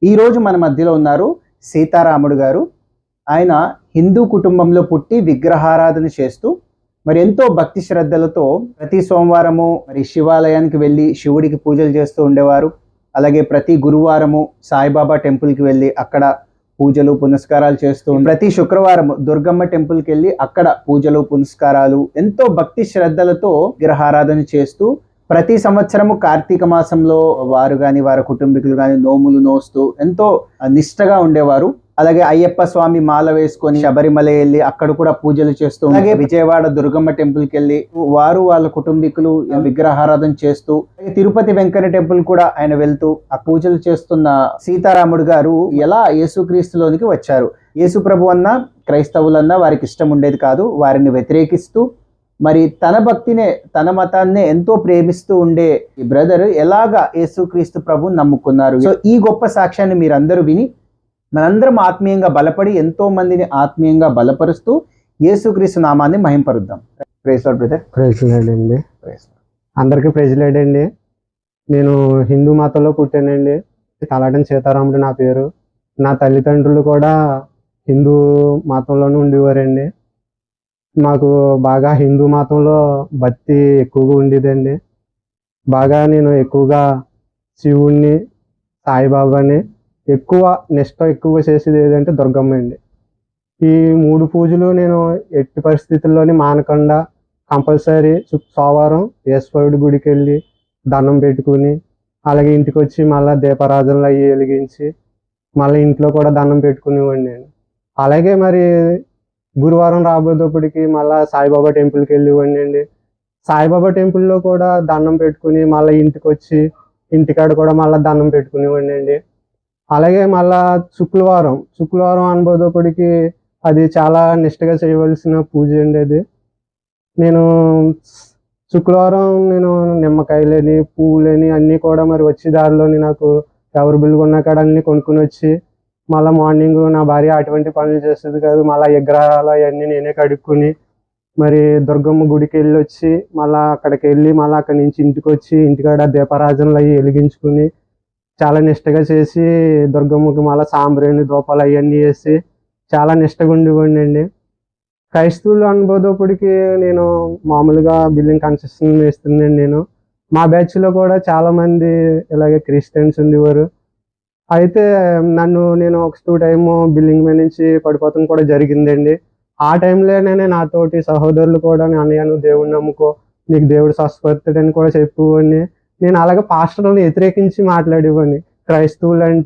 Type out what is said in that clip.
ఈరోజు మన మధ్యలో ఉన్నారు సీతారాముడు గారు. ఆయన హిందూ కుటుంబంలో పుట్టి విగ్రహారాధన చేస్తూ మరి ఎంతో భక్తి శ్రద్ధలతో ప్రతి సోమవారము మరి శివాలయానికి వెళ్ళి శివుడికి పూజలు చేస్తూ ఉండేవారు. అలాగే ప్రతి గురువారము సాయిబాబా టెంపుల్కి వెళ్ళి అక్కడ పూజలు పునస్కారాలు చేస్తూ ప్రతి శుక్రవారం దుర్గమ్మ టెంపుల్కి వెళ్ళి అక్కడ పూజలు పునస్కారాలు ఎంతో భక్తి శ్రద్ధలతో విగ్రహారాధన చేస్తూ ప్రతి సంవత్సరము కార్తీక మాసంలో వారు కానీ వారి కుటుంబీకులు కానీ నోములు నోస్తూ ఎంతో నిష్టగా ఉండేవారు. అలాగే అయ్యప్ప స్వామి మాల వేసుకొని శబరిమల వెళ్ళి అక్కడ కూడా పూజలు చేస్తూ, అలాగే విజయవాడ దుర్గమ్మ టెంపుల్కి వెళ్ళి వారు వాళ్ళ కుటుంబీకులు విగ్రహారాధన చేస్తూ, తిరుపతి వెంకన్న టెంపుల్ కూడా ఆయన వెళ్తూ ఆ పూజలు చేస్తున్న సీతారాముడు గారు ఎలా యేసుక్రీస్తులోనికి వచ్చారు. యేసు ప్రభు అన్న క్రైస్తవులన్నా వారికి ఇష్టం ఉండేది కాదు. వారిని వ్యతిరేకిస్తూ మరి తన భక్తినే తన మతాన్నే ఎంతో ప్రేమిస్తూ ఉండే ఈ బ్రదర్ ఎలాగా యేసుక్రీస్తు ప్రభుని నమ్ముకున్నారు. సో ఈ గొప్ప సాక్ష్యాన్ని మీరందరూ విని మనందరం ఆత్మీయంగా బలపడి ఎంతో మందిని ఆత్మీయంగా బలపరుస్తూ యేసుక్రీస్తు నామాన్ని మహింపరుద్దాం. Praise Lord brother. Praise Lord అండి. అందరికీ ప్రైజ్ లార్డ్ అండి. నేను హిందూ మతంలో పుట్టానండి. తలాటం సీతారాముడు నా పేరు. నా తల్లిదండ్రులు కూడా హిందూ మతంలోనే ఉండేవారండి. మాకు బాగా హిందూ మతంలో భక్తి ఎక్కువగా ఉండేదండి. బాగా నేను ఎక్కువగా శివుణ్ణి, సాయిబాబాని ఎక్కువ నిష్ట ఎక్కువ చేసేది ఏదంటే దుర్గమ్మ అండి. ఈ 3 పూజలు నేను ఎట్టి పరిస్థితుల్లోని మానకుండా కంపల్సరీ సోమవారం ఈశ్వరుడి గుడికి వెళ్ళి దండం పెట్టుకుని, అలాగే ఇంటికి వచ్చి మళ్ళీ దీపారాధనలు అవి వెలిగించి మళ్ళీ ఇంట్లో కూడా దండం పెట్టుకునేవాడిని నేను. అలాగే మరి గురువారం రాబోయేటప్పటికి మళ్ళీ సాయిబాబా టెంపుల్కి వెళ్ళేవాడిని అండి. సాయిబాబా టెంపుల్లో కూడా దండం పెట్టుకుని మళ్ళీ ఇంటికి వచ్చి ఇంటికాడ కూడా మళ్ళీ దండం పెట్టుకునేవాడిని అండి. అలాగే మళ్ళా శుక్రవారం అనుబోధప్పటికి అది చాలా నిష్టగా చేయవలసిన పూజ అండి. అది నేను శుక్రవారం నేను నిమ్మకాయలని పువ్వులని అన్నీ కూడా మరి వచ్చే దారిలోని నాకు ఎవరు బిల్లు కొన్నా కాడ అన్నీ కొనుక్కుని వచ్చి మళ్ళీ మార్నింగ్ నా భార్య అటువంటి పనులు చేస్తుంది కాదు, మళ్ళీ విగ్రహాలు అవన్నీ నేనే కడుక్కుని మరి దుర్గమ్మ గుడికి వెళ్ళి వచ్చి మళ్ళీ అక్కడికి వెళ్ళి మళ్ళీ అక్కడి నుంచి ఇంటికి వచ్చి ఇంటికాడ దీపారాధనలు అవి వెలిగించుకుని చాలా నిష్టగా చేసి దుర్గమ్మకి మళ్ళీ సాంబ్రాణి దూపాలు అవన్నీ వేసి చాలా నిష్టగా ఉండేవాడిని అండి. క్రైస్తవులు అనుబోధప్పటికి నేను మామూలుగా బిల్డింగ్ కన్స్ట్రక్షన్ వేస్తున్నాను. నేను మా బ్యాచ్లో కూడా చాలామంది ఇలాగే క్రిస్టియన్స్ ఉండేవారు. అయితే నేను ఒక 2 టైము బిల్డింగ్ మీద నుంచి పడిపోతాం కూడా జరిగిందండి. ఆ టైంలోనే నాతోటి సహోదరులు కూడా అన్నయ్య నువ్వు దేవుడిని నమ్ముకో, నీకు దేవుడు స్వస్థపరుతాడని కూడా చెప్పేవాడిని. నేను అలాగే పాస్టర్లను వ్యతిరేకించి మాట్లాడేవాడిని. క్రైస్తవులు అంటే